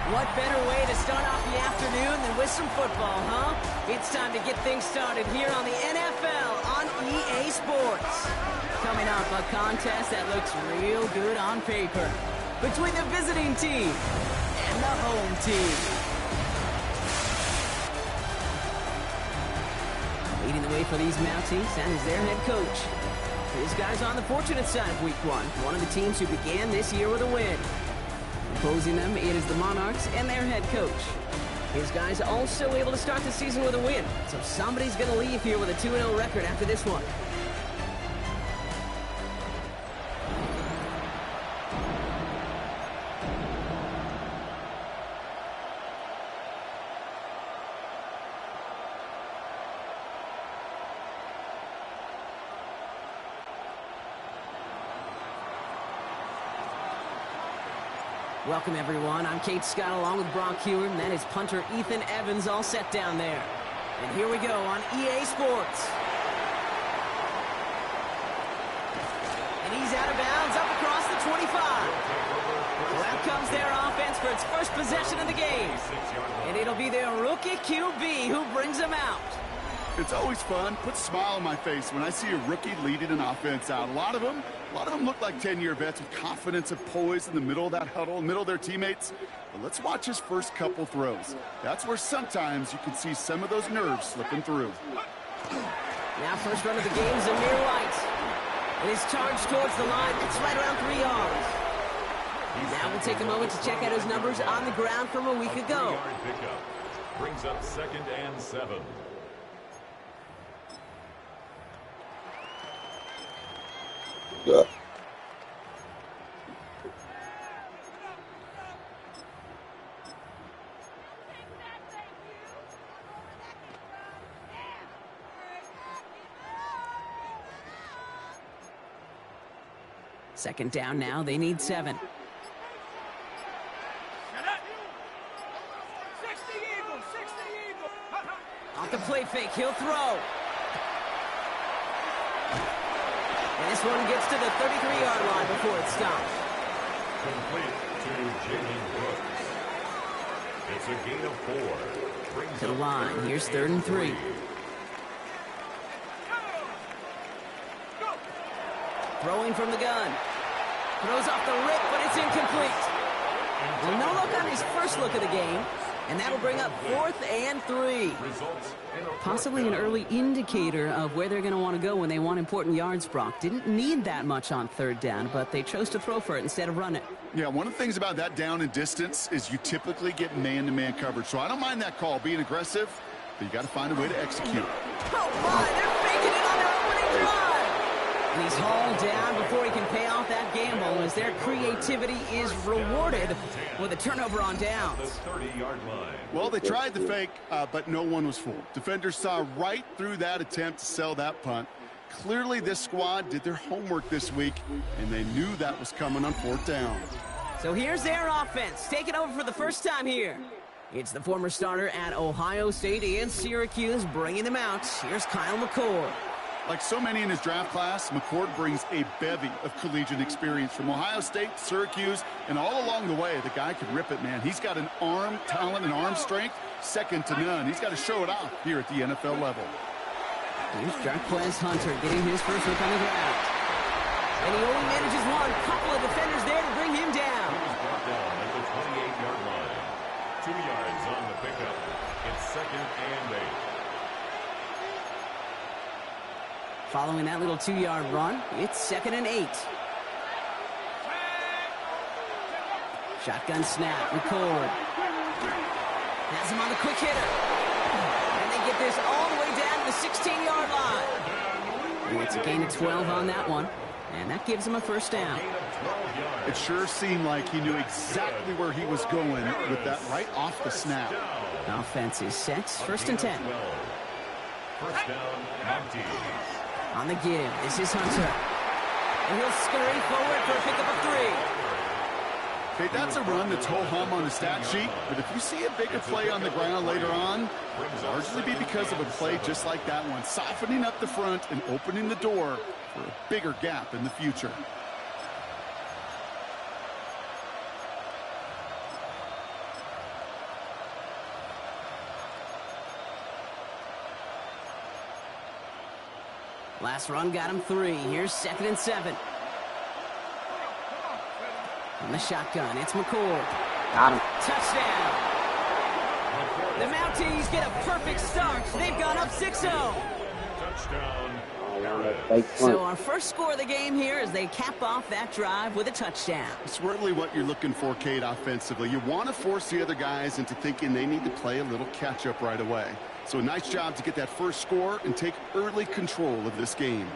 What better way to start off the afternoon than with some football, huh? It's time to get things started here on the NFL on EA Sports. Coming up, a contest that looks real good on paper between the visiting team and the home team. Leading the way for these Mounties, and is their head coach. His guys on the fortunate side of Week 1 of the teams who began this year with a win. Opposing them, it is the Monarchs and their head coach. His guys also able to start the season with a win, so somebody's going to leave here with a 2-0 record after this one. Welcome, everyone. I'm Kate Scott along with Brock Heward, and that is punter Ethan Evans all set down there. And here we go on EA Sports. And he's out of bounds up across the 25. Well, out comes their offense for its first possession of the game. And it'll be their rookie QB who brings them out. It's always fun, puts a smile on my face when I see a rookie leading an offense out. A lot of them look like 10-year vets with confidence and poise in the middle of that huddle, in the middle of their teammates. But let's watch his first couple throws. That's where sometimes you can see some of those nerves slipping through. Now first run of the game is Amir White. And his charge towards the line, it's right around 3 yards. Now we'll take a moment to check out his numbers on the ground from a week ago. Brings up 2nd and 7. Yeah. Second down now, they need 7. Off the play fake, he'll throw. And this one gets to the 33-yard line before it stops. Complete to Jalen Brooks. It's a gain of 4. To the line, here's 3rd and 3. Throwing from the gun. Throws off the rip, but it's incomplete. Well, no look on his first look of the game. And that'll bring up 4th and 3. Possibly an early indicator of where they're going to want to go when they want important yards, Brock. Didn't need that much on 3rd down, but they chose to throw for it instead of run it. Yeah, one of the things about that down and distance is you typically get man-to-man coverage. So I don't mind that call being aggressive, but you got to find a way to execute. Oh, my, they're faking it on their opening drive. And he's hauled down before he can pay off that gamble as their creativity is rewarded with a turnover on downs. Well, they tried the fake, but no one was fooled. Defenders saw right through that attempt to sell that punt. Clearly, this squad did their homework this week, and they knew that was coming on 4th down. So here's their offense, taking over for the first time here. It's the former starter at Ohio State and Syracuse bringing them out. Here's Kyle McCord. Like so many in his draft class, McCord brings a bevy of collegiate experience from Ohio State, Syracuse, and all along the way, the guy can rip it, man. He's got an arm talent and arm strength second to none. He's got to show it off here at the NFL level. Here's Jarquez Hunter getting his first look on the ground. And he only manages one. Couple of defenders there to bring him down. He was brought down at the 28-yard line. 2 yards on the pickup. It's 2nd and 8. Following that little 2-yard run, it's 2nd and 8. Shotgun snap, McCord. Has him on the quick hitter. And they get this all the way down to the 16-yard line. It's a gain of 12 on that one. And that gives him a first down. It sure seemed like he knew exactly where he was going with that right off the snap. Offense is set. 1st and 10. First down, Mounties. On the give, this is Hunter. And he'll scurry forward for a pickup of 3. Okay, that's a run that's ho-hum on the stat sheet, but if you see a bigger play on the ground later on, it'll largely be because of a play just like that one, softening up the front and opening the door for a bigger gap in the future. Last run got him 3. Here's 2nd and 7. On the shotgun, it's McCord. Got him. Touchdown. The Mounties get a perfect start. They've gone up 6-0. Touchdown. So our first score of the game here as they cap off that drive with a touchdown. It's really what you're looking for, Kate, offensively. You want to force the other guys into thinking they need to play a little catch-up right away. So a nice job to get that first score and take early control of this game.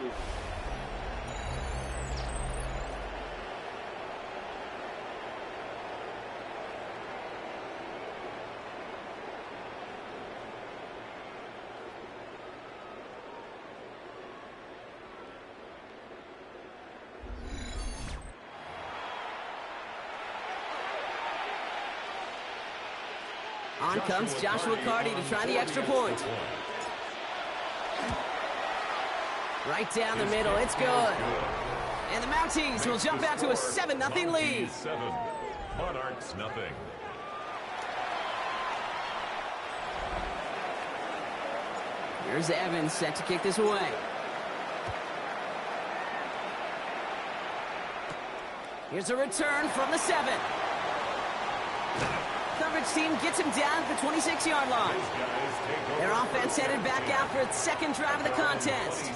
On comes Joshua Carty to try the extra point. Right down the middle, it's good. And the Mounties will jump out to a 7-0 lead. 7, Monarchs nothing. Here's Evans set to kick this away. Here's a return from the 7. Coverage team gets him down at the 26-yard line. Their offense headed back out for its second drive of the contest.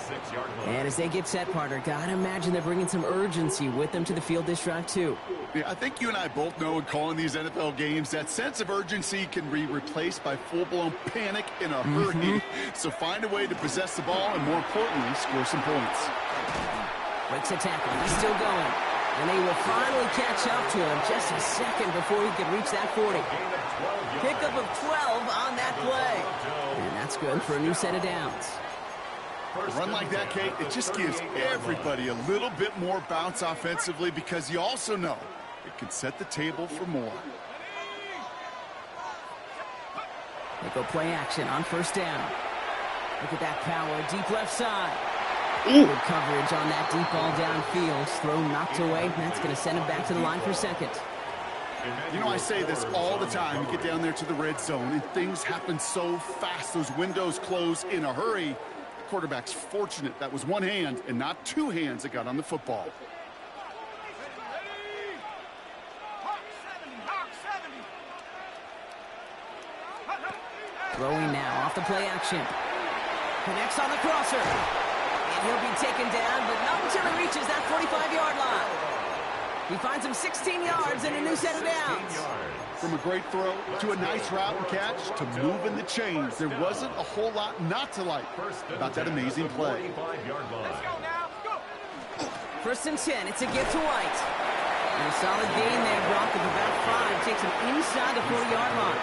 And as they get set, partner, gotta imagine they're bringing some urgency with them to the field this drive, too. Yeah, I think you and I both know in calling these NFL games that sense of urgency can be replaced by full-blown panic in a hurry. So find a way to possess the ball and, more importantly, score some points. Breaks a tackle. He's still going. And they will finally catch up to him just a second before he can reach that 40. Pickup of 12 on that play. And that's good for a new set of downs. A run like that, Kate, it just gives everybody a little bit more bounce offensively because you also know it can set the table for more. They go play action on first down. Look at that power, deep left side. Good coverage on that deep ball downfield. Throw knocked away. That's going to send him back to the line for second. You know, I say this all the time. You get down there to the red zone, and things happen so fast. Those windows close in a hurry. The quarterback's fortunate that was one hand and not two hands that got on the football. Throwing now off the play action. Connects on the crosser. And he'll be taken down, but not until he reaches that 45-yard line. He finds him 16 yards and a new set of downs. From a great throw to a nice route and catch to moving the chains, there wasn't a whole lot not to like about that amazing play. First and 10, it's a gift to White. And a solid gain there, Brock, of about 5. Takes him inside the 40-yard line.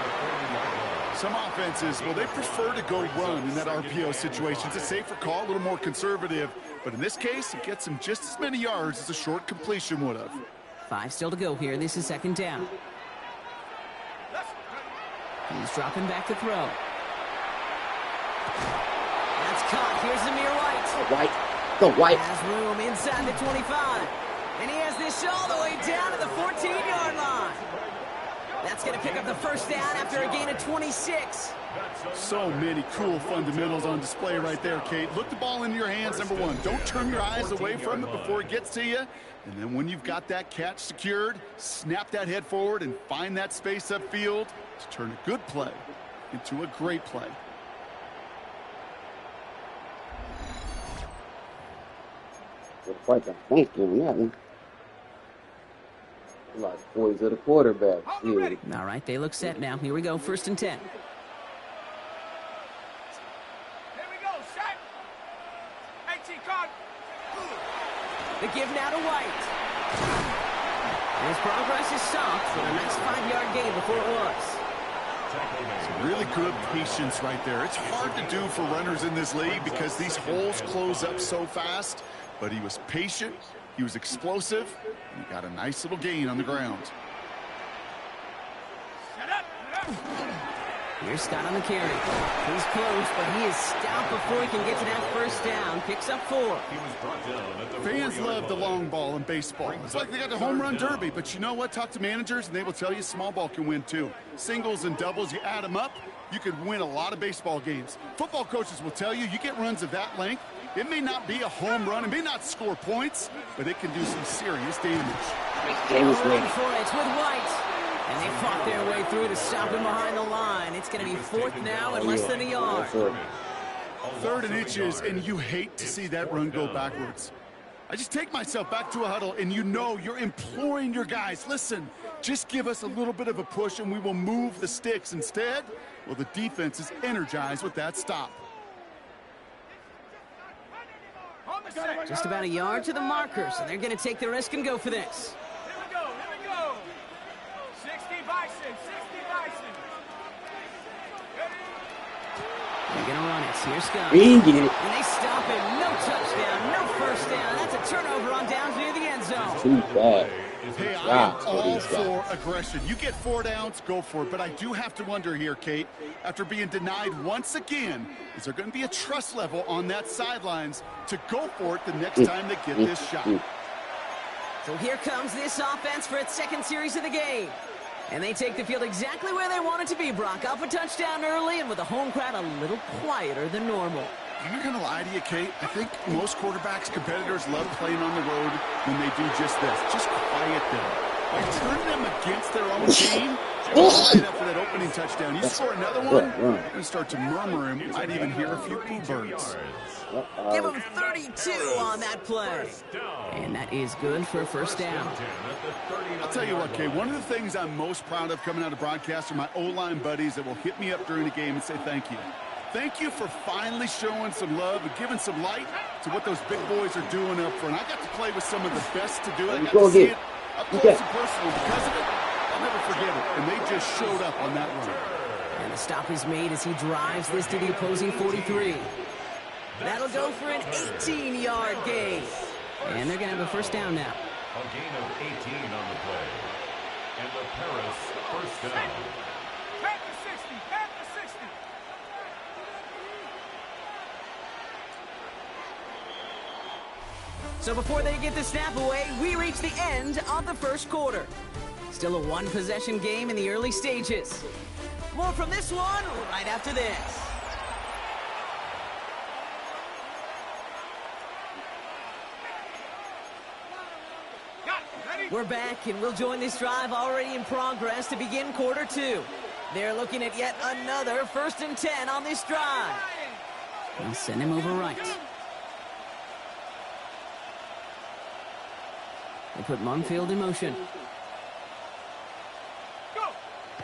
Some offenses, well, they prefer to go run in that RPO situation. It's a safer call, a little more conservative. But in this case, it gets him just as many yards as a short completion would have. 5 still to go here. This is second down. He's dropping back to throw. That's caught. Here's Zamir White. Go White. Has room inside the 25. And he has this all the way down to the 14-yard line. That's going to pick up the first down after a gain of 26. So many cool fundamentals on display right there, Kate. Look the ball into your hands, number one. Don't turn your eyes away from it before it gets to you. And then when you've got that catch secured, snap that head forward and find that space upfield to turn a good play into a great play. Quite a Thanksgiving, that one. Like poise of the quarterback. Yeah. All right, they look set now. Here we go, first and 10. Here we go, set. 18 card. The give now to White. His progress is stopped for a nice 5-yard gain before it was. Some really good patience right there. It's hard to do for runners in this league because these holes close up so fast. But he was patient, he was explosive, and he got a nice little gain on the ground. Here's Scott on the carry. He's close, but he is stopped before he can get to that first down. Picks up 4. Fans love the long ball in baseball. It's like they got the home run derby, but you know what? Talk to managers, and they will tell you small ball can win too. Singles and doubles, you add them up, you could win a lot of baseball games. Football coaches will tell you, you get runs of that length, It may not be a home run, it may not score points, but it can do some serious damage. Davis Going ready. for it with White. And they fought their way through to stop him behind the line. It's going to be 4th now and less than a yard. 3rd and inches, and you hate to see that run go backwards. I just take myself back to a huddle, and you know you're imploring your guys, listen, just give us a little bit of a push, and we will move the sticks. Instead, well, the defense is energized with that stop. Just about a yard to the markers, and they're going to take the risk and go for this. Here we go. 60 Bison, 60 Bison. They're going to run it. Here's Scott. We didn't get it. And they stop him. No touchdown, no first down. That's a turnover on downs near the end zone. Too bad. Hey, I am Wow, for all these for guys. aggression. You get 4 downs, go for it. But I do have to wonder here, Kate, after being denied once again, is there going to be a trust level on that sidelines to go for it the next time they get this shot? So here comes this offense for its 2nd series of the game. And they take the field exactly where they want it to be, Brock. Off a touchdown early and with the home crowd a little quieter than normal. I'm not going to lie to you, Kate. I think most quarterbacks, competitors love playing on the road when they do just this. Just quiet them. By turning them against their own team, right after that opening touchdown, you score another one, you're going to start to murmur and might even hear a few poo birds. Give him 32 on that play. And that is good for a first down. I'll tell you what, Kate, one of the things I'm most proud of coming out of broadcast are my O-line buddies that will hit me up during the game and say thank you. Thank you for finally showing some love and giving some light to what those big boys are doing up front. I got to play with some of the best to do it. I got to see it up close and personal. Because of it, I'll never forget it. And they just showed up on that run. And the stop is made as he drives this to the opposing 43. That'll go for an 18-yard gain. And they're going to have a first down now. A gain of 18 on the play. And the Paris first down. Panther 60, Panther 60. So before they get the snap away, we reach the end of the first quarter. Still a one-possession game in the early stages. More from this one right after this. We're back, and we'll join this drive already in progress to begin quarter 2. They're looking at yet another 1st and 10 on this drive. We'll send him over right. They put Mumfield in motion.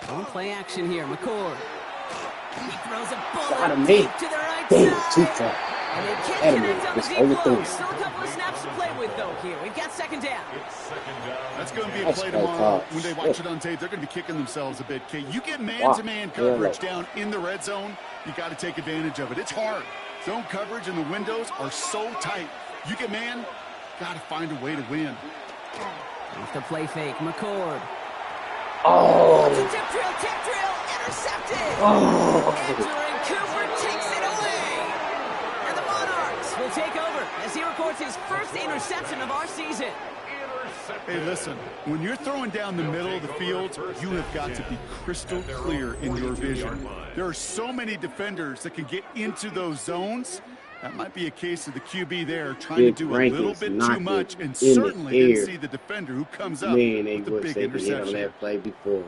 On play action here, McCord. He throws a bullet deep to the right side. Too far. And they can't connect on the deep low. Still a couple of snaps to play with, though, here. We've got 2nd down. That's going to be a play tomorrow. When they watch it on tape, they're going to be kicking themselves a bit, Kate. You get man-to-man coverage down in the red zone, you got to take advantage of it. It's hard. Zone coverage and the windows are so tight. You get man, got to find a way to win. Off the play fake, McCord. Oh. Tip drill, intercepted. Oh. And Cooper takes it away. And the Monarchs will take over as he records his first interception of our season. Hey, listen, when you're throwing down the middle of the field, you have got to be crystal clear in your vision. There are so many defenders that can get into those zones. That might be a case of the QB there trying to do a little bit too much and certainly didn't see the defender who comes up with the big interception. On that play before.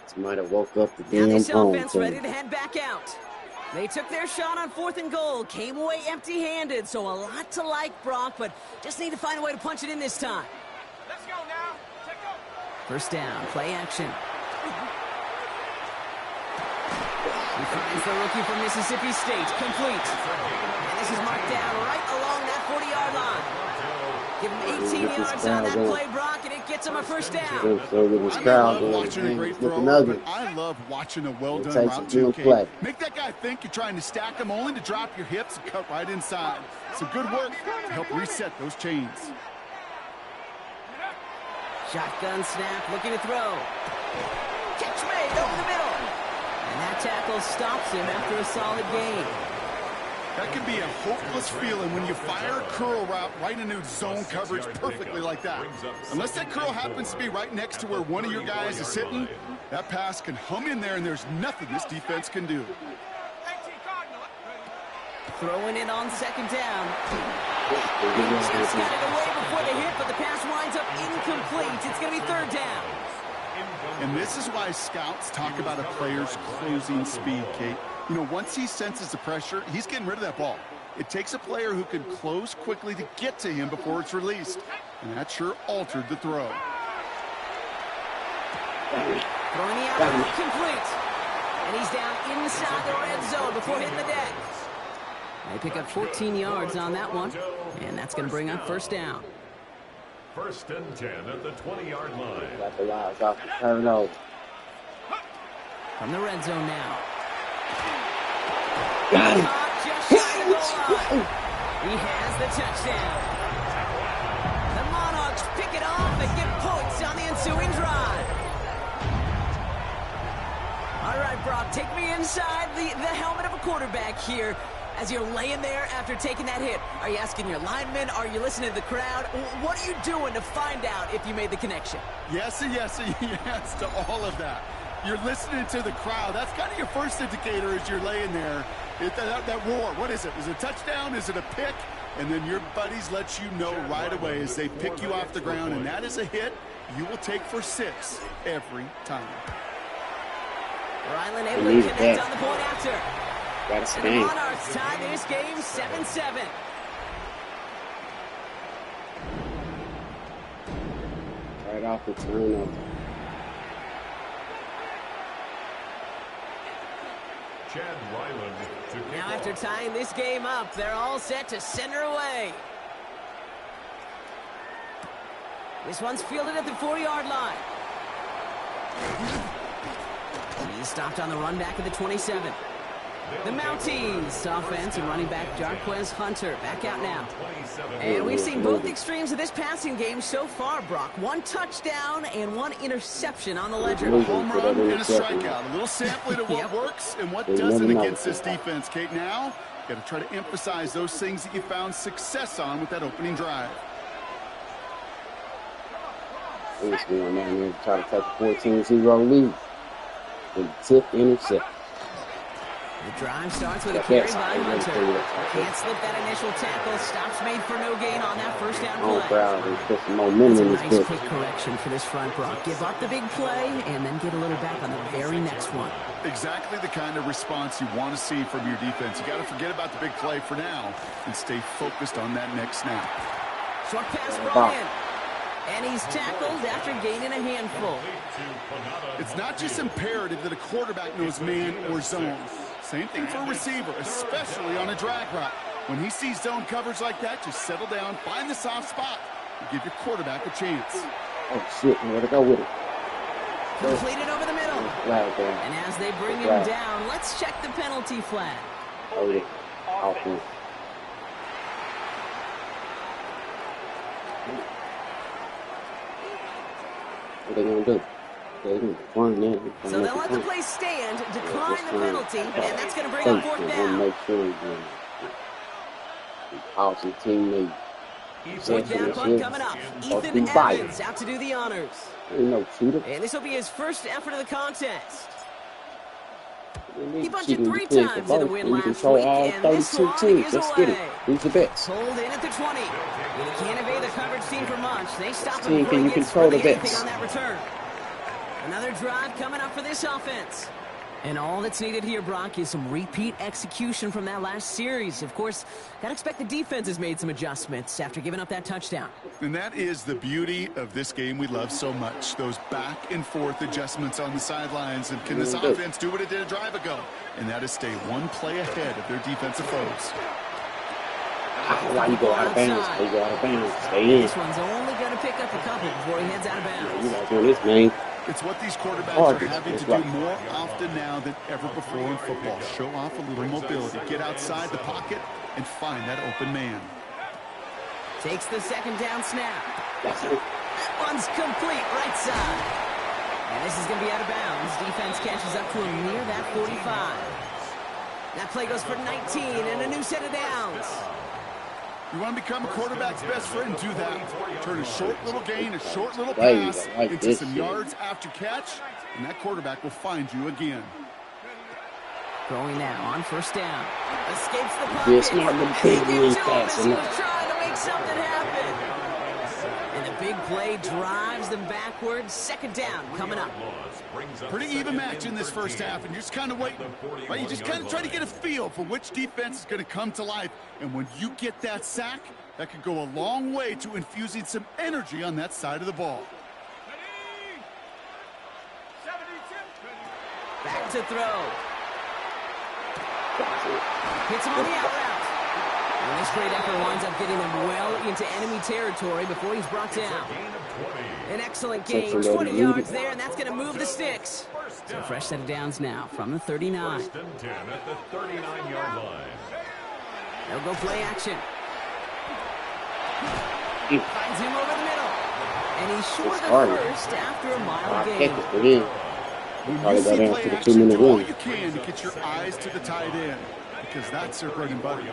Somebody woke up the Now damn this phone. offense ready to head back out. They took their shot on 4th and goal, came away empty-handed, so a lot to like, Brock, but just need to find a way to punch it in this time. Let's go now. Take over. First down, play action. He finds the rookie from Mississippi State, complete. And this is marked down right along that 40-yard line. Give him 18 yards on that play, Brock, and it gets him a first down. I love watching a great throw, but I love watching a well-done route too, Kate. Make that guy think you're trying to stack him only to drop your hips and cut right inside. Some good work to help reset those chains. Shotgun snap, looking to throw. Catch made over the middle. And that tackle stops him after a solid gain. That can be a hopeless feeling when you fire a curl route right into zone coverage perfectly like that. Unless that curl happens to be right next to where one of your guys is sitting, that pass can hum in there and there's nothing this defense can do. Throwing it on second down. He just got it away before the hit, but the pass winds up incomplete. It's going to be third down. And this is why scouts talk about a player's closing speed, Kate. You know, once he senses the pressure, he's getting rid of that ball. It takes a player who can close quickly to get to him before it's released. And that sure altered the throw. Throwing the out, complete. And he's down inside the red zone before hitting the deck. They pick up 14 yards on that one, and that's going to bring up first down. First and 10 at the 20-yard line. Got the yards off the turnover. From the red zone now. Got him. Just shy of the line. He has the touchdown. The Monarchs pick it off and get points on the ensuing drive. All right, Brock, take me inside the helmet of a quarterback here. As you're laying there after taking that hit, are you asking your linemen? Are you listening to the crowd? What are you doing to find out if you made the connection? Yes and yes and yes to all of that. You're listening to the crowd. That's kind of your first indicator as you're laying there. That roar, what is it? Is it a touchdown? Is it a pick? And then your buddies let you know right away as they pick you off the ground, and that is a hit you will take for 6 every time. Ryland able to connect on the point after. That's And the Monarchs tie this game 7-7. right off the turnover. Chad Ryland to kick Now off. after tying this game up, they're all set to center away. This one's fielded at the 4-yard line. He's stopped on the run back at the 27. The Mounties offense and running back Jarquez Hunter back out now. And we've seen both extremes of this passing game so far, Brock. 1 touchdown and 1 interception on the ledger. Home run and a strikeout. A little sampling of what works and what doesn't against this defense, Kate. Now, you got to try to emphasize those things that you found success on with that opening drive. He's going down here to try to take a 14-0 lead. With a tip intercept. The drive starts with a carry by Hunter. Can't slip that initial tackle. Stops made for no gain on that first down Oh, play. crowd, there's just some momentum in That's this a nice business. quick correction for this front, Brock. Give up the big play and then get a little back on the very next one. Exactly the kind of response you want to see from your defense. You got to forget about the big play for now and stay focused on that next snap. Short pass brought in. And he's tackled after gaining a handful. It's not just imperative that a quarterback knows man or zone. Same thing for a receiver, especially on a drag route. When he sees zone coverage like that, just settle down, find the soft spot, and give your quarterback a chance. Oh, shit, where to go with it? Completed over the middle. Flag there. And as they bring him down, let's check the penalty flag. Oh, yeah. Offense. What they gonna do? They're gonna decline that. So they'll let the play stand, decline the penalty, and that's going to bring up fourth We'll down. make sure he's awesome teammate. Fourth down punt coming up. Ethan Evans out to do the honors. Ain't no cheater. And this will be his first effort of the contest. He bunched it 3 times in a win last week, and this one is Let's get it. away. Who's the best? Hold in at the 20. You can't evade the coverage team for much. They stop him Team, before can he you gets control the really anything bets? on that return. Another drive coming up for this offense. And all that's needed here, Brock, is some repeat execution from that last series. Of course, gotta expect the defense has made some adjustments after giving up that touchdown. And that is the beauty of this game we love so much. Those back and forth adjustments on the sidelines. And can this offense do what it did a drive ago? And that is stay 1 play ahead of their defensive foes. Why you go out of bounds? Why you go out of bounds? Stay in. This one's only gonna pick up a couple before he heads out of bounds. You guys doing this, man. It's what these quarterbacks are having to do more often now than ever before in football. Show off a little mobility. Get outside the pocket and find that open man. Takes the second down snap. That's it. That one's complete right side. And this is going to be out of bounds. Defense catches up to him near that 45. That play goes for 19 and a new set of downs. You want to become a quarterback's best friend? Do that. Turn a short little gain, a short little There you pass go. Like into this some shit. yards after catch, and that quarterback will find you again. Throwing now on first down. Escapes the pocket. Yes, not the big He league gives to him pass as he was enough. trying to make something happen. And the big play drives them backwards. Second down coming up. Pretty even match in this first half, and you're just kind of waiting. Right? You just kind of try to get a feel for which defense is going to come to life. And when you get that sack, that could go a long way to infusing some energy on that side of the ball. Back to throw. Hits him on the out route. And this great effort winds up getting them well into enemy territory before he's brought down. An excellent gain, 20 yards there, and that's going to move the sticks. So fresh set of downs now from the 39. First and 10 at the 39-yard line. They'll go play action. Finds him over the middle. And he's short of first after a mile gain. When you see play action, do all you can to get your eyes to the tight end, because that's their bread and butter.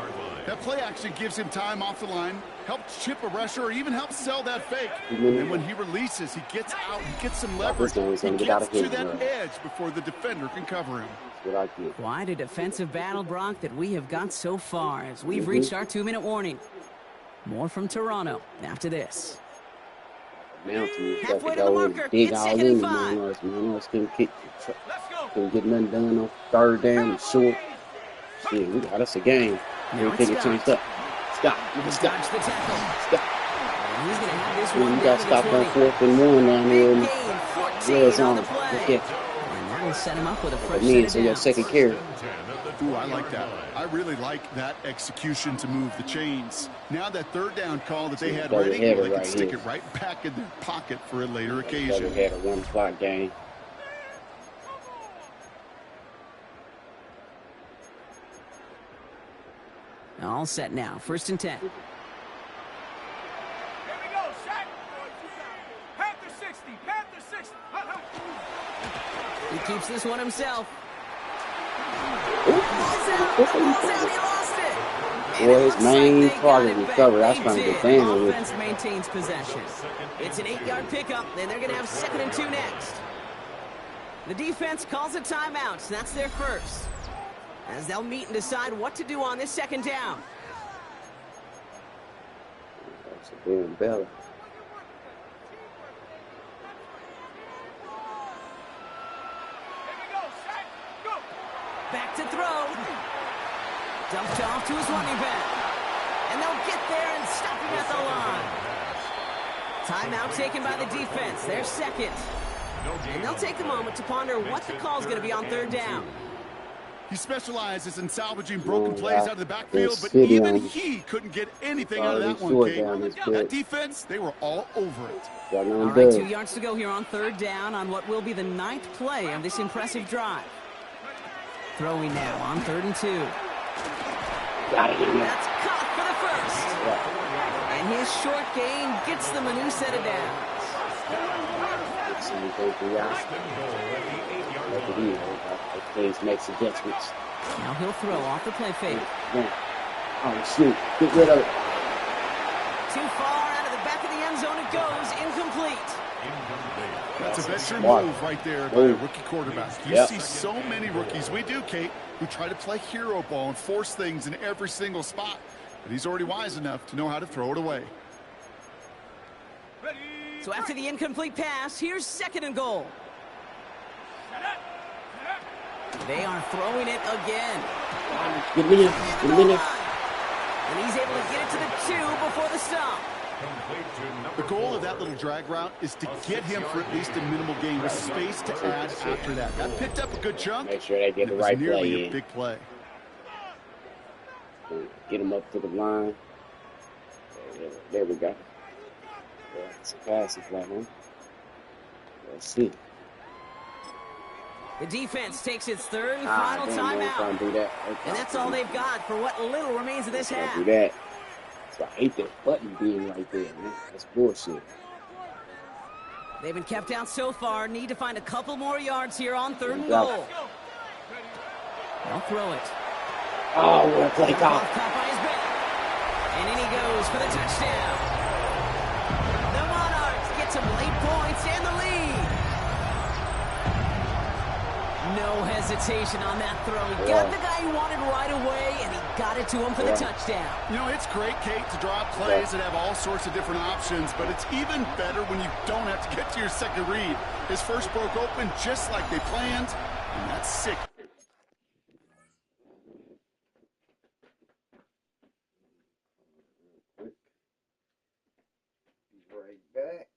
That play action gives him time off the line, helps chip a rusher, or even helps sell that fake. And when he releases, he gets out, he gets some leverage, he gets to that edge before the defender can cover him. Quite a defensive battle, Brock, that we have got so far as we've reached our 2-minute warning. More from Toronto after this. Halfway to the marker. Dig all in, man. Couldn't get nothing done on third down and short. Shit, we got us a game. We take it changed up. Stop. Stop. Stop. He's going to have this one. We got stopped on 4th and 1 down there. Red on the play. And that'll set him up with a fresh set of so your downs. second carry. Ooh, I like that. I really like that execution to move the chains. Now that third down call that they had ready, they can stick it right back in their pocket for a later occasion. They had a 1-o'clock game. All set now. First and 10. Here we go, set. Panther 60, Panther 60. He keeps this one himself. Ball's out, he lost it. And Boy, it his looks main like they target got it recovered. back. That's trying to They get did. down with. Offense maintains possession. It's an 8-yard pickup, and they're going to have 2nd and 2 next. The defense calls a timeout. That's their first. As they'll meet and decide what to do on this second down. That's a damn belly. Back to throw. Dumped off to his running back. And they'll get there and stop him at the line. Timeout taken by the defense. They're second. And they'll take a moment to ponder what the call is going to be on third down. He specializes in salvaging broken plays out of the backfield, but even he couldn't get anything out of that one, Kate. That defense, they were all over it. All right, 2 yards to go here on third down on what will be the 9th play of this impressive drive. Throwing now on 3rd and 2. That's caught for the first. And his short gain gets them a new set of downs. Please make adjustments. Now he'll throw off the play fake. Oh, shoot. Get rid of it. Too far out of the back of the end zone it goes. Incomplete. That's a veteran move right there by a rookie quarterback. You see so many rookies, we do, Kate, who try to play hero ball and force things in every single spot. But he's already wise enough to know how to throw it away. So after the incomplete pass, here's 2nd and goal. They are throwing it again. Get me in. And he's able to get it to the 2 before the stop. The goal of that little drag route is to get him for at least a minimal gain with space to add after that. That picked up a good chunk. Make sure they get the it was right nearly play a in. big play. Get him up to the line. There we go. It's a passing play, huh? Let's see. The defense takes its 3rd and final timeout. And that's all they've got for what little remains of this half. Do that. So I hate that button being right there, man. That's bullshit. They've been kept out so far. Need to find a couple more yards here on 3rd and goal. They'll throw it. Oh, what a play call. Caught by his back. And in he goes for the touchdown. The Monarchs get some late points and the lead. No hesitation on that throw. He got the guy he wanted right away, and he got it to him for the touchdown. You know, it's great, Kate, to draw up plays that have all sorts of different options, but it's even better when you don't have to get to your second read. His first broke open just like they planned, and that's sick. Right back.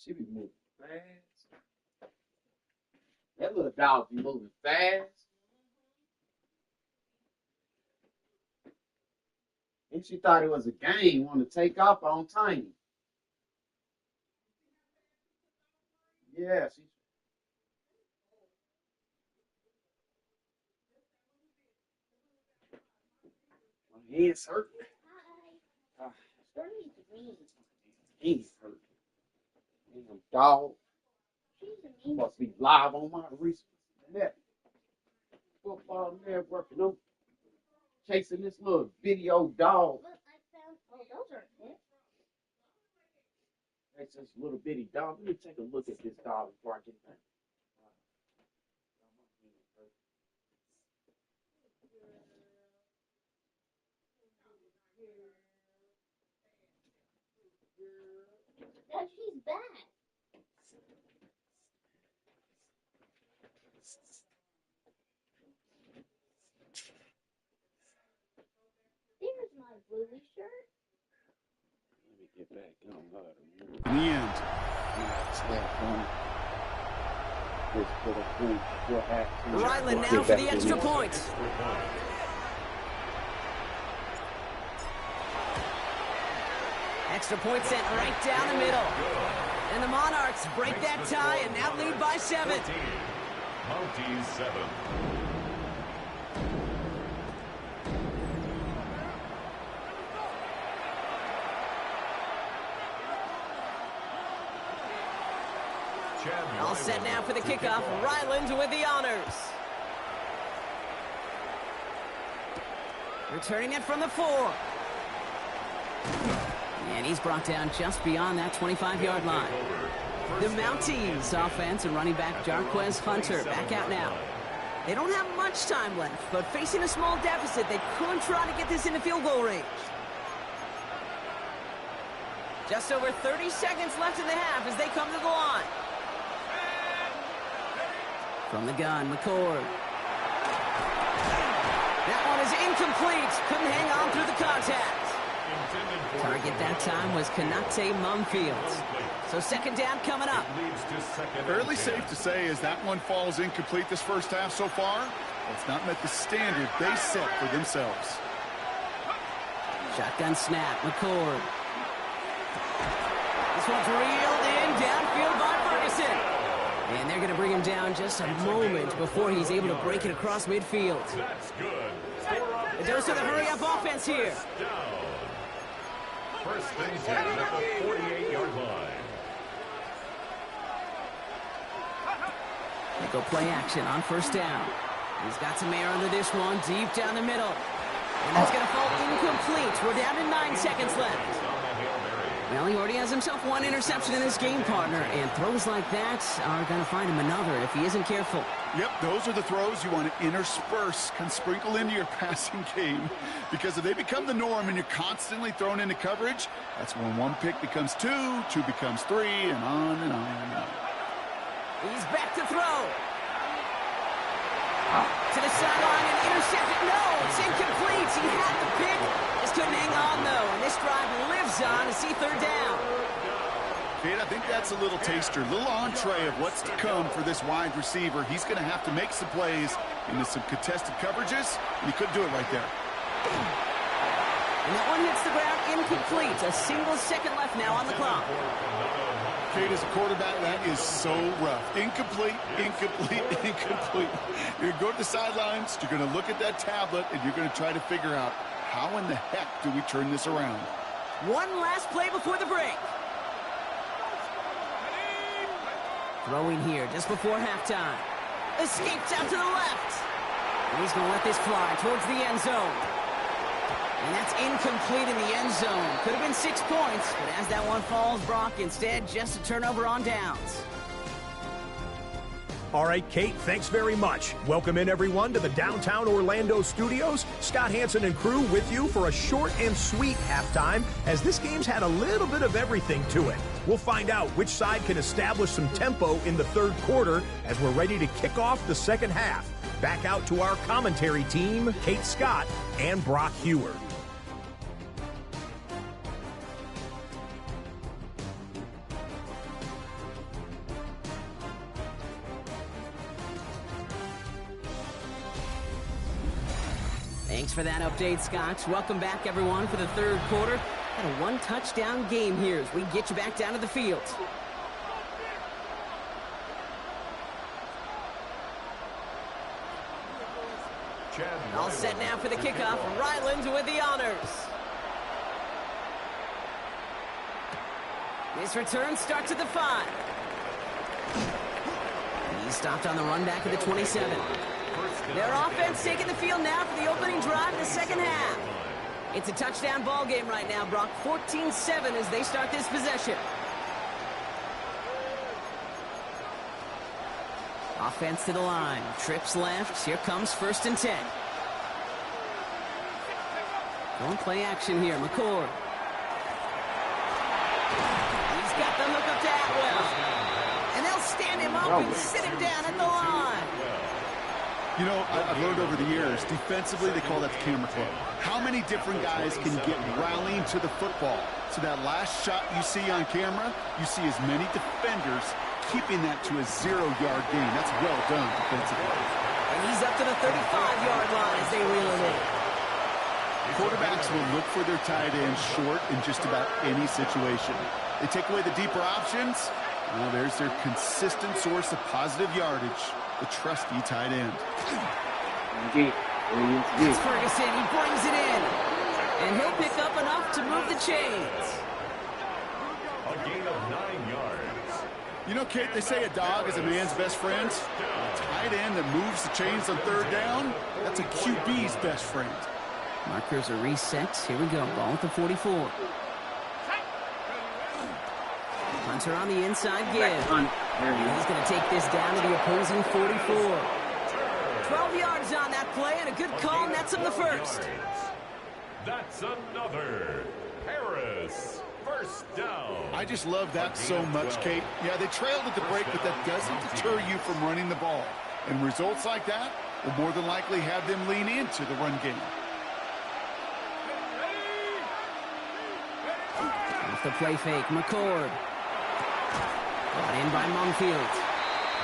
She be moving fast. That little dog be moving fast. And she thought it was a game, want to take off on Tiny. Yeah, she's. My head's hurt. He's hurt. Damn dog. Must be live on my ReeceMustSee football network, and I'm chasing this little video dog. Look, I found. Oh, those are it. That's this little bitty dog. Let me take a look at this dog before I get back. Dad, she's back. There's my bluey shirt. Let me get back on her. In the end, Ryland now for the extra point. Extra point sent right down the middle. And the Monarchs break that tie and now lead by 7. Mounties 7. All set now for the kickoff. Ryland with the honors. Returning it from the 4. And he's brought down just beyond that 25-yard line. The Mounties offense and running back Jarquez Hunter back out now. They don't have much time left, but facing a small deficit, they could try to get this into field goal range. Just over 30 seconds left in the half as they come to the line. From the gun, McCord. That one is incomplete. Couldn't hang on through the contact. Target that time was Kanate Mumfield. So second down coming up. fairly safe to say as that one falls incomplete this first half so far, it's not met the standard they set for themselves. Shotgun snap, McCord. This one's reeled in, downfield by Ferguson. And they're going to bring him down just a moment before he's able to break it across midfield. That's good. A dose of the hurry-up offense here. First and 10 at the 48-yard line. They go play action on first down. He's got some air under this one, deep down the middle. And that's going to fall incomplete. We're down to 9 seconds left. Well, he already has himself one interception in this game, partner, and throws like that are going to find him another if he isn't careful. Yep, those are the throws you want to intersperse, can sprinkle into your passing game, because if they become the norm and you're constantly thrown into coverage, that's when one pick becomes two, two becomes three, and on and on and on. He's back to throw. To the sideline and intercepted. No, it's incomplete. He had the pick. Just couldn't hang on, though. And this drive lives on to see third down. Kate, I think that's a little taster, a little entree of what's to come for this wide receiver. He's going to have to make some plays into some contested coverages, and he couldn't do it right there. And that one hits the ground incomplete. A single second left now on the clock. Kate, as a quarterback, that is so rough. Incomplete, incomplete, incomplete. You're going to go to the sidelines, you're going to look at that tablet, and you're going to try to figure out how in the heck do we turn this around. One last play before the break. Throwing here just before halftime. Escapes out to the left. And he's going to let this fly towards the end zone. And that's incomplete in the end zone. Could have been 6 points, but as that one falls, Brock, instead just a turnover on downs. All right, Kate, thanks very much. Welcome in, everyone, to the downtown Orlando studios. Scott Hansen and crew with you for a short and sweet halftime, as this game's had a little bit of everything to it. We'll find out which side can establish some tempo in the third quarter as we're ready to kick off the second half. Back out to our commentary team, Kate Scott and Brock Heward. Thanks for that update, Scotch. Welcome back, everyone, for the third quarter. Got a one-touchdown game here as we get you back down to the field. All set now for the kickoff. Ryland with the honors. His return starts at the 5. He's stopped on the run back at the 27. Their offense taking the field now for the opening drive in the second half. It's a touchdown ball game right now, Brock. 14-7 as they start this possession. Offense to the line. Trips left. Here comes 1st and 10. Going play action here. McCord. He's got the hook up to Atwell. And they'll stand him up and sit him down at the line. You know, I've learned over the years, defensively, they call that the camera club. How many different guys can get rallying to the football? So that last shot you see on camera, you see as many defenders keeping that to a 0-yard gain. That's well done defensively. And he's up to the 35-yard line as they reel him in. Quarterbacks will look for their tight end short in just about any situation. They take away the deeper options. Well, there's their consistent source of positive yardage, the trusty tight end. It's Ferguson. He brings it in. And he'll pick up enough to move the chains. A gain of 9 yards. You know, Kate, they say a dog is a man's best friend. A tight end that moves the chains on 3rd down, that's a QB's best friend. Markers are reset. Here we go. Ball at the 44. Hunter on the inside give. And he's going to take this down to the opposing 44. 12 yards on that play and a good call. Nets him the 1st. That's another. Harris. 1st down. I just love that so much, Kate. Yeah, they trailed at the break, but that doesn't deter you from running the ball. And results like that will more than likely have them lean into the run game. Off the play fake, McCord. Brought in by Mumfield.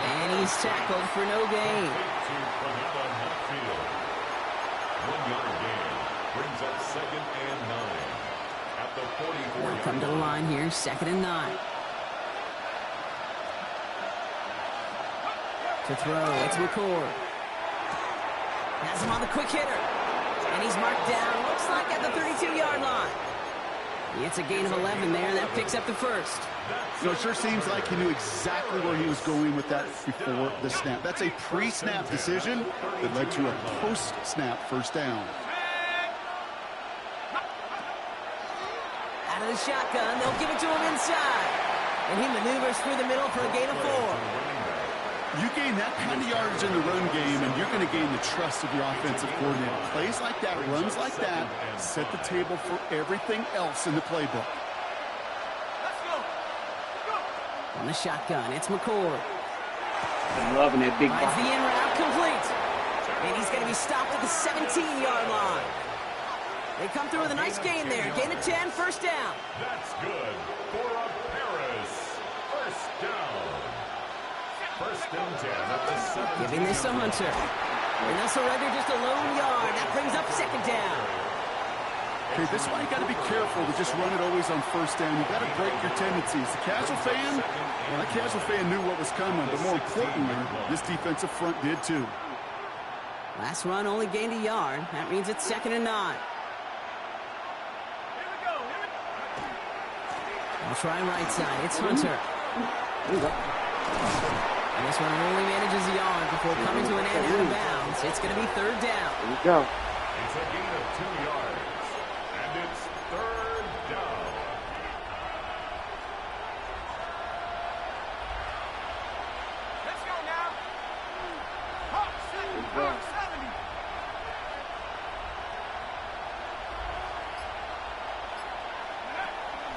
And he's tackled for no gain. 1-yard gain brings up 2nd and 9. At the 44. They'll come to the line here, 2nd and 9. To throw, it's McCord. Has him on the quick hitter. And he's marked down, looks like at the 32-yard line. It's a gain of 11 there. That picks up the 1st. You know, it sure seems like he knew exactly where he was going with that before the snap. That's a pre-snap decision that led to a post-snap 1st down. Out of the shotgun, they'll give it to him inside. And he maneuvers through the middle for a gain of 4. You gain that kind of yardage in the run game, and you're going to gain the trust of your offensive coordinator. Plays like that, runs like that, set the table for everything else in the playbook. On the shotgun, it's McCord. I'm loving that big Finds the in route complete. And he's going to be stopped at the 17-yard line. They come through with a nice gain there. Gain of 10, 1st down. That's good for a Paris. 1st down. 1st and 10 at the 7. Giving this to Hunter. And they'll surrender just a lone yard. That brings up 2nd down. Okay, this is why you got to be careful to just run it always on 1st down. You got to break your tendencies. The casual fan, well, that casual fan knew what was coming, but more importantly, this defensive front did too. Last run only gained a yard. That means it's 2nd and 9. They'll try right side. It's Hunter. And this one only manages a yard before coming to an end out of bounds. It's going to be 3rd down. Here we go. It's a gain of 2 yards. And it's 3rd down. Let's go now. Hawk 70. Hawk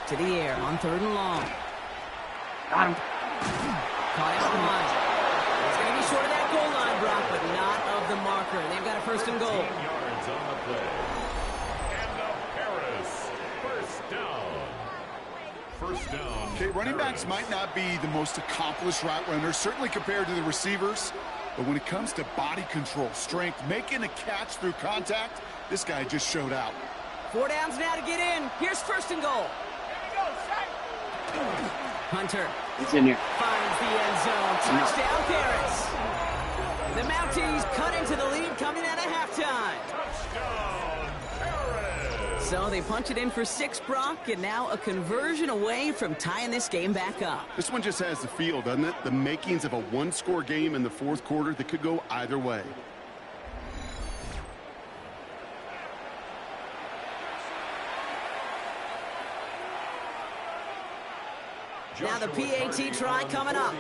70. To the air on 3rd and long. Got him. Caught out wide. It's going to be short of that goal line, Brock, but not of the marker. They've got a 1st and goal. 15 yards on the play. And the Paris. 1st down. 1st down. Okay, running backs might not be the most accomplished route runners, certainly compared to the receivers, But when it comes to body control, strength, making a catch through contact, this guy just showed out. 4 downs now to get in. Here's first and goal. Hunter. It's in there. Finds the end zone. Touchdown, Paris. The Mounties cut into the lead coming out of halftime. Touchdown, Paris. So they punch it in for 6, Brock, and now a conversion away from tying this game back up. This one just has the feel, doesn't it? The makings of a one-score game in the fourth quarter that could go either way. Now the PAT try coming up.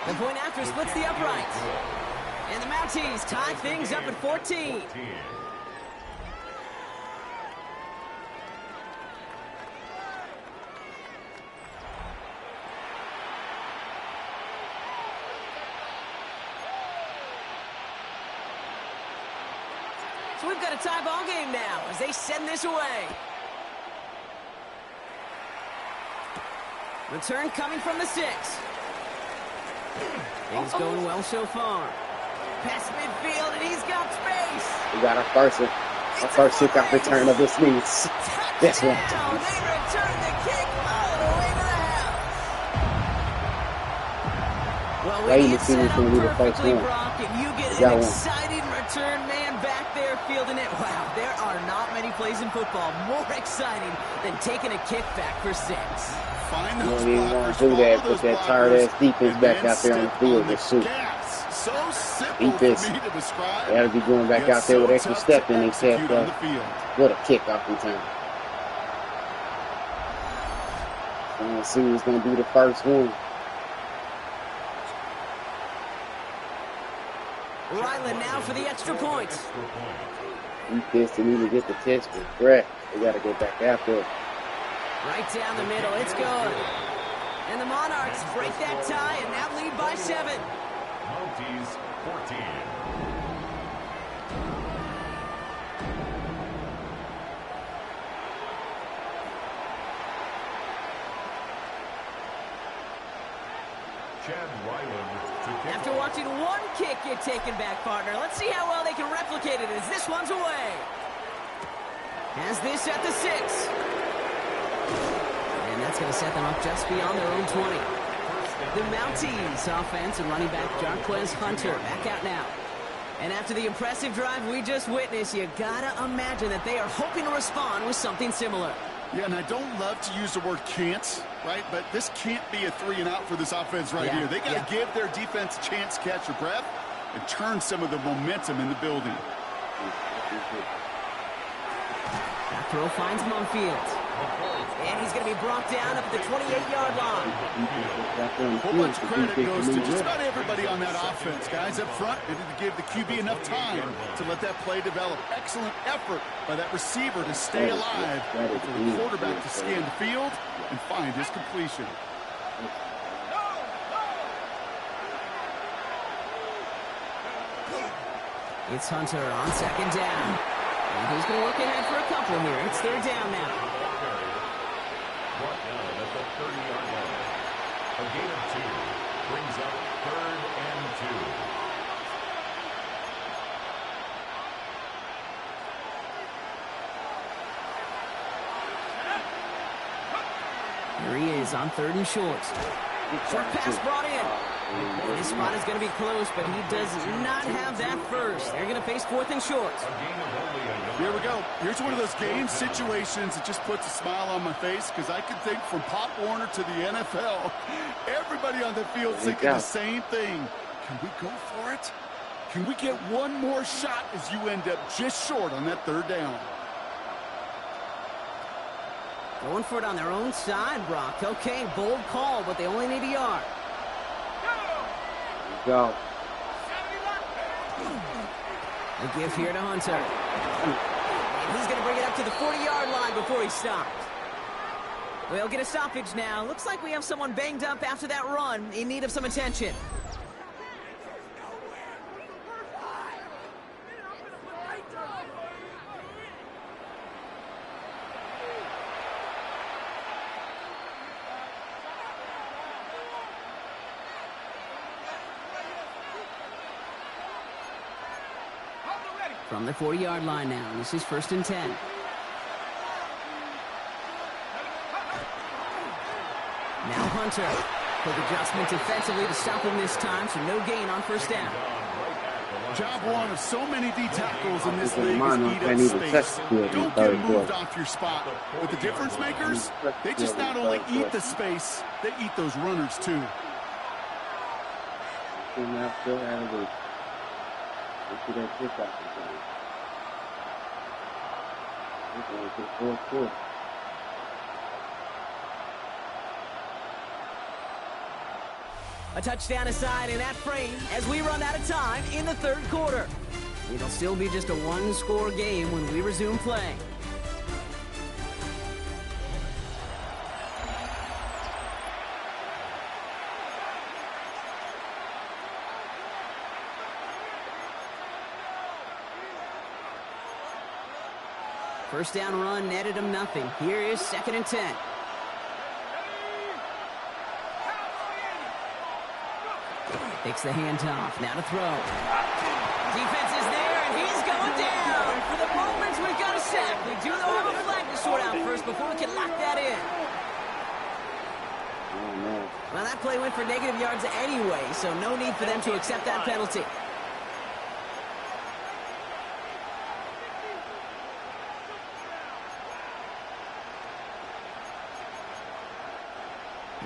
The point after splits the uprights. And the Mounties tie things up at 14. So we've got a tie ball game now as they send this away. Return coming from the 6. Things going well so far. Past midfield, and he's got space. We got our first kickoff return of this meeting. This one. They return the kick all the way to the house. Well, Waiting when to see you who's set gonna be up the first perfectly, one. Brock, and you get Got an one. exciting return man back there fielding it. Wow, there are not many plays in football more exciting than taking a kick back for 6. Find You those don't even want blockers, to do that. follow Put that those tired-ass blockers, defense and back then out there on the step field the and shoot. gas. So simple Defense. for me to describe. They ought to be going back Yet out there with so extra tough step to in their execute test. on the field. What a kickoff return. So let's see who's going to be the first one. Ryland now for the extra point. Defense to need to get the test correct. They got to get back out there. Right down the middle, it's good. And the Monarchs break that tie and now lead by 7. Mounties 14. Chad Ryland to kick After off. watching one kick get taken back, partner, let's see how well they can replicate it as this one's away. Has this at the 6. And that's going to set them up just beyond their own 20. The Mounties offense and running back Jarquez Hunter back out now. And after the impressive drive we just witnessed, you gotta imagine that they are hoping to respond with something similar. Yeah, and I don't love to use the word can't, right? But this can't be a 3-and-out for this offense right here. They got to give their defense a chance to catch their breath and turn some of the momentum in the building. That throw finds Mumfield. And he's going to be brought down up at the 28-yard line. A whole bunch of credit goes to just about everybody on that offense. Guys up front, they need to give the QB enough time to let that play develop. Excellent effort by that receiver to stay alive, and for the quarterback to scan the field and find his completion. It's Hunter on 2nd down. And he's going to look ahead for a couple here. It's 3rd down now. Brought down at the 30-yard line. A gain of 2 brings up 3rd and 2. Here he is on 3rd and short. Short pass brought in. And this spot is going to be close, but he does not have that first. They're going to face 4th and short. A gain of only a yard. Here we go. Here's one of those game situations that just puts a smile on my face because I can think from Pop Warner to the NFL, everybody on the field thinking the same thing. Can we go for it? Can we get one more shot as you end up just short on that 3rd down? Going for it on their own side, Brock. Okay, bold call, but they only need a yard. Go. A give here to Hunter. And he's going to bring it up to the 40-yard line before he stops. We'll get a stoppage now. Looks like we have someone banged up after that run in need of some attention. From the 40-yard line now. This is 1st and 10. Now Hunter. Quick adjustment defensively to stop him this time, so no gain on 1st down. Job one of so many D tackles in this league is eat up space. Don't get moved off your spot. But the difference makers, they just not only eat the space, they eat those runners too. A touchdown aside in that frame as we run out of time in the 3rd quarter. It'll still be just a one-score game when we resume play. First down run netted him nothing. Here is 2nd and 10. Takes the handoff. Now to throw. Defense is there, and he's going down. For the moment, we've got a sack. We do, though, have a flag to sort out first before we can lock that in. Well, that play went for negative yards anyway, so no need for them to accept that penalty.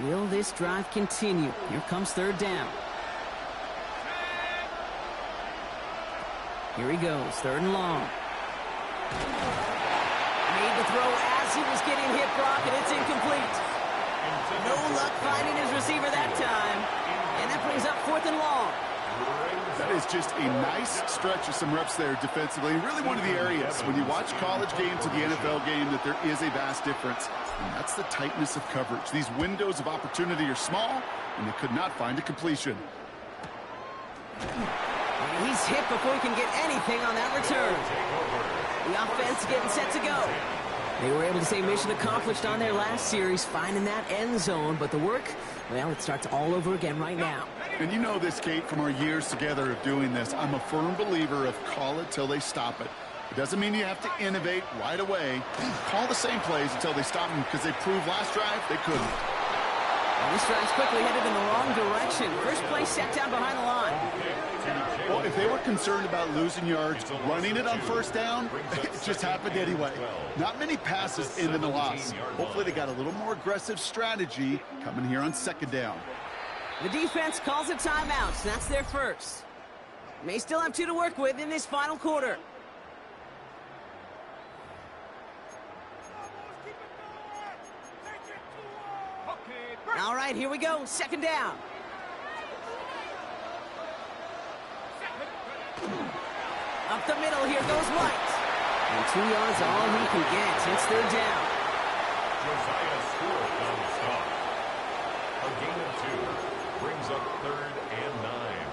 Will this drive continue? Here comes 3rd down. Here he goes, 3rd and long. Made the throw as he was getting hit, Brock, and it's incomplete. No luck finding his receiver that time. And that brings up 4th and long. That is just a nice stretch of some reps there defensively. Really one of the areas when you watch college game to the NFL game that there is a vast difference. And that's the tightness of coverage. These windows of opportunity are small, and they could not find a completion. And he's hit before he can get anything on that return. The offense getting set to go. They were able to say mission accomplished on their last series, finding that end zone. But the work, well, it starts all over again right now. And you know this, Kate, from our years together of doing this. I'm a firm believer of call it till they stop it. It doesn't mean you have to innovate right away. Call the same plays until they stop them, because they proved last drive they couldn't. And this drive's quickly headed in the wrong direction. First play set down behind the line. Well, if they were concerned about losing yards, running it on 1st down, it just happened anyway. Not many passes ended in a loss. Hopefully they got a little more aggressive strategy coming here on 2nd down. The defense calls a timeout, so that's their first. May still have 2 to work with in this final quarter. All right, here we go. 2nd down. Up the middle, here goes White. And 2 yards all he can get. It's 3rd down. Josiah Stewart on the stop. A gain of 2 brings up 3rd and 9.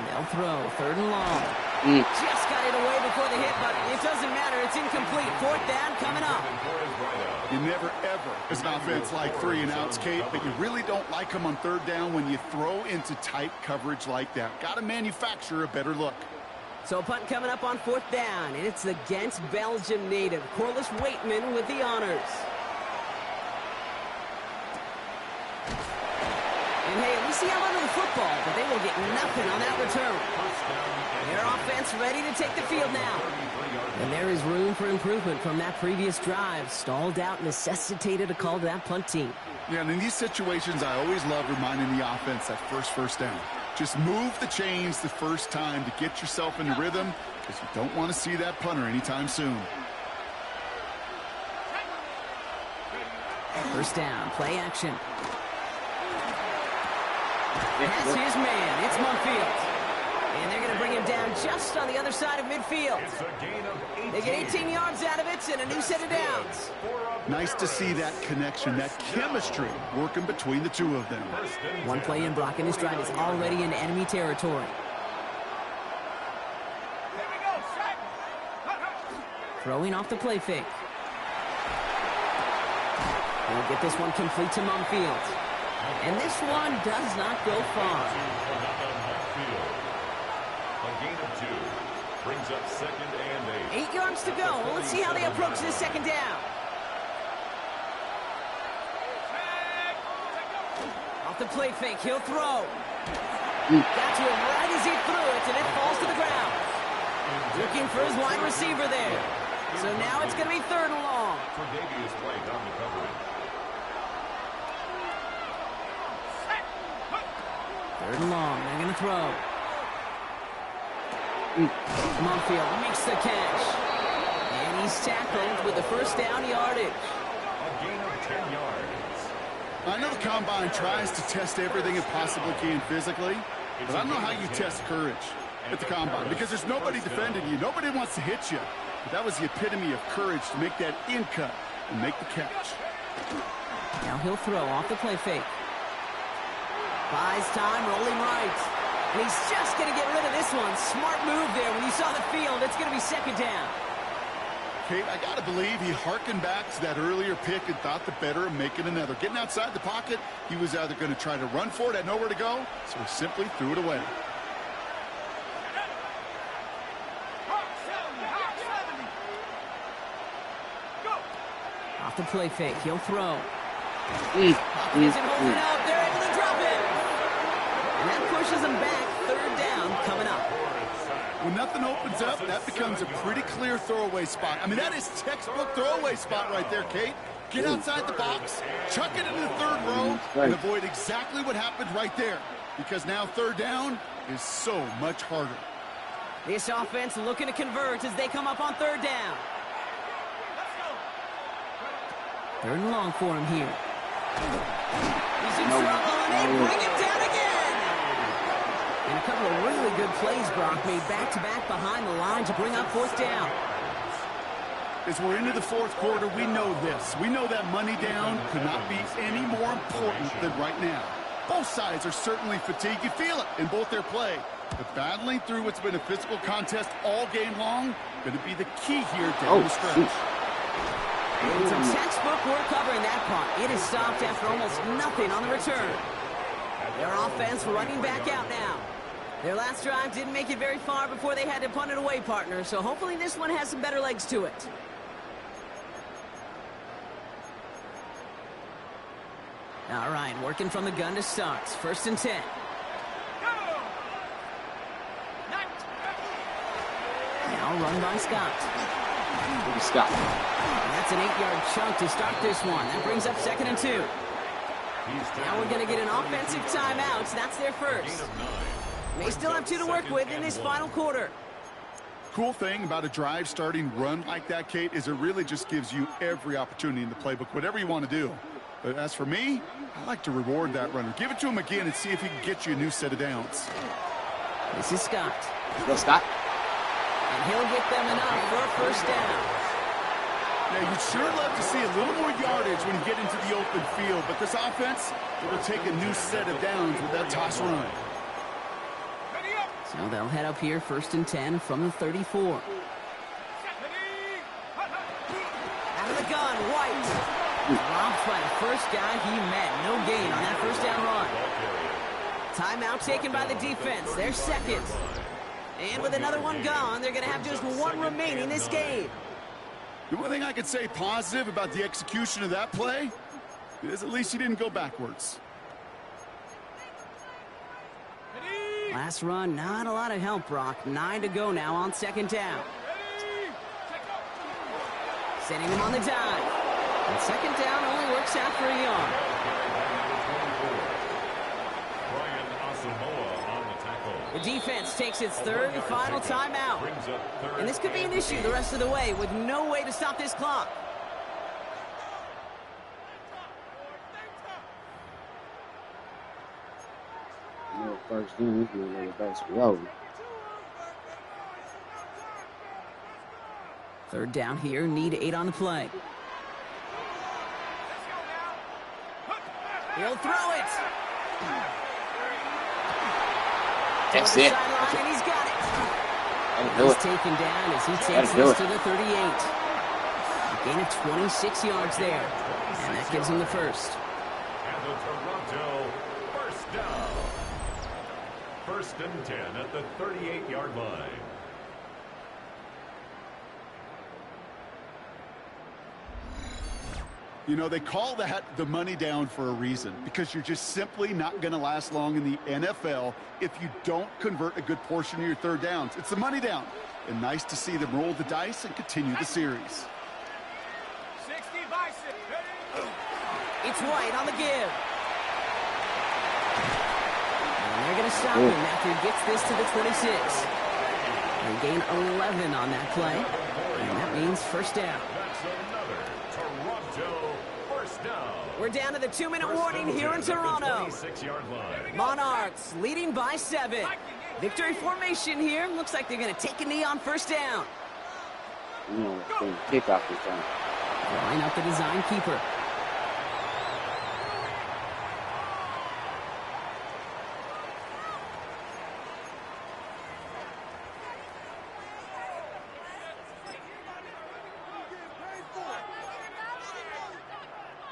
They'll throw 3rd and long. Just got it away before the hit, but it doesn't matter. It's incomplete. 4th down coming up. You never, ever, as an offense, like 3 and outs, Kate, but you really don't like them on 3rd down when you throw into tight coverage like that. Got to manufacture a better look. So a punt coming up on 4th down, and it's against Belgium native Corliss Waitman with the honors. And hey, we see how under the football, but they will get nothing on that return. Their offense ready to take the field now. And there is room for improvement from that previous drive. Stalled out, necessitated a call to that punt team. Yeah, and in these situations, I always love reminding the offense that first down. Just move the chains the first time to get yourself into rhythm, because you don't want to see that punter anytime soon. 1st down, play action. That's his man. It's Mumfield. And they're going to bring him down just on the other side of midfield. They get 18 yards out of it and a new set of downs. Nice to see that connection, that chemistry working between the 2 of them. One play in, Brock, and his drive is already in enemy territory. Throwing off the play fake. He'll get this one complete to Mumfield. And this one does not go far. A gain of 2 brings up 2nd and 8. 8 yards to go. Well, let's see how they approach this 2nd down. Off the play fake, he'll throw. Got to him right as he threw it, and it falls to the ground. Looking for his wide receiver there. So now it's going to be 3rd and long. Tre'Davious White on the coverage. 3rd and long, they're going to throw. Monfield makes the catch. And he's tackled with the 1st down yardage. A gain of 10 yards. I know the Combine tries to test everything it possibly can physically, but I don't know how you test courage at the Combine, because there's nobody defending you. Nobody wants to hit you. But that was the epitome of courage to make that in cut and make the catch. Now he'll throw off the play fake. Buys time, rolling right. And he's just going to get rid of this one. Smart move there. When you saw the field, it's going to be 2nd down. Kate, I got to believe he harkened back to that earlier pick and thought the better of making another. Getting outside the pocket, he was either going to try to run for it, had nowhere to go, so he simply threw it away. Off the play fake, he'll throw. Isn't holding up. They're able to drop it. And that pushes them back. 3rd down coming up. When nothing opens up, that becomes a pretty clear throwaway spot. I mean, that is textbook throwaway spot right there, Kate. Get outside the box, chuck it into the 3rd row, and avoid exactly what happened right there. Because now 3rd down is so much harder. This offense looking to convert as they come up on 3rd down. 3rd and long for him here. He's in trouble, and they bring him down again. And a couple of really good plays, Brock, made back-to-back behind the line to bring up 4th down. As we're into the 4th quarter, we know this. We know that money down could not be any more important than right now. Both sides are certainly fatigued. You feel it in both their play. But battling through what's been a physical contest all game long, going to be the key here down the stretch. It's a textbook work covering that punt. It is stopped after almost nothing on the return. Their offense running back out now. Their last drive didn't make it very far before they had to punt it away, partner, so hopefully this one has some better legs to it. All right, working from the gun to start. 1st and 10. Now run by Scott. Scott. And that's an 8-yard chunk to start this one. That brings up 2nd and 2. Now we're going to get an offensive timeout. That's their first. They still have 2 to work with in this final quarter. Cool thing about a drive starting run like that, Kate, is it really just gives you every opportunity in the playbook, whatever you want to do. But as for me, I like to reward that runner. Give it to him again and see if he can get you a new set of downs. This is Scott. Go, Scott. And he'll get them enough for a 1st down. Now, you'd sure love to see a little more yardage when you get into the open field, but this offense, it will take a new set of downs with that toss run. So they'll head up here, 1st and 10 from the 34. Out of the gun, White. Robbed by the first guy he met. No gain on that 1st down run. Timeout taken by the defense. They're 2nd. And with another one gone, they're going to have just 1 remaining this game. The one thing I could say positive about the execution of that play is at least he didn't go backwards. Last run, not a lot of help, Brock. 9 to go now on 2nd down. Setting him on the dive. And 2nd down only works after a yard. The defense takes its 3rd and final timeout. And this could be an issue the rest of the way with no way to stop this clock. First down, he's going to let it back roll. 3rd down here, need 8 on the play. He'll throw it. That's it. And he's got it. He's taken down as he takes this to the 38. A gain of 26 yards there. And that gives him the 1st. the Toronto. First down. 1st and 10 at the 38-yard line. You know, they call that the money down for a reason, because you're just simply not going to last long in the NFL if you don't convert a good portion of your third downs. It's the money down. And nice to see them roll the dice and continue the series. 60 Bison. It's White on the give. And they're going to stop him after he gets this to the 26. They gain 11 on that play. And that means first down. That's another Toronto first down. We're down to the 2-minute warning here in Toronto. 26-yard line. Monarchs leading by 7. Victory formation here. Looks like they're going to take a knee on first down. Kickoff this time. Line up the design keeper.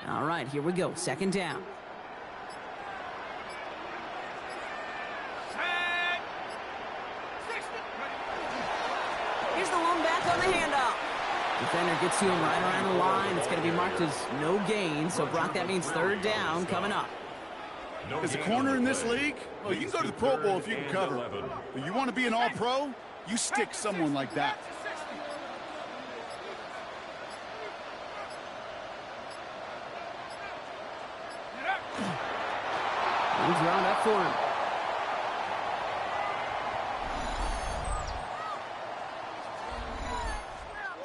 All right, here we go. 2nd down. Here's the lone back on the handoff. Defender gets to him right around the line. It's going to be marked as no gain. So, Brock, that means 3rd down coming up. As a corner in this league, well, you can go to the Pro Bowl if you can cover. But you want to be an all-pro, you stick someone like that. He's drawn up for him.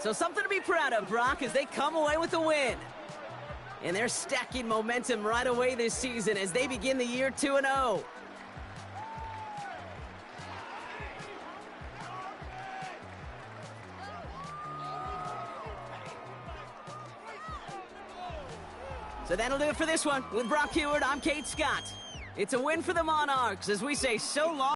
So something to be proud of, Brock, as they come away with a win. And they're stacking momentum right away this season as they begin the year 2-0. So that'll do it for this one. With Brock Heward, I'm Kate Scott. It's a win for the Monarchs as we say so long.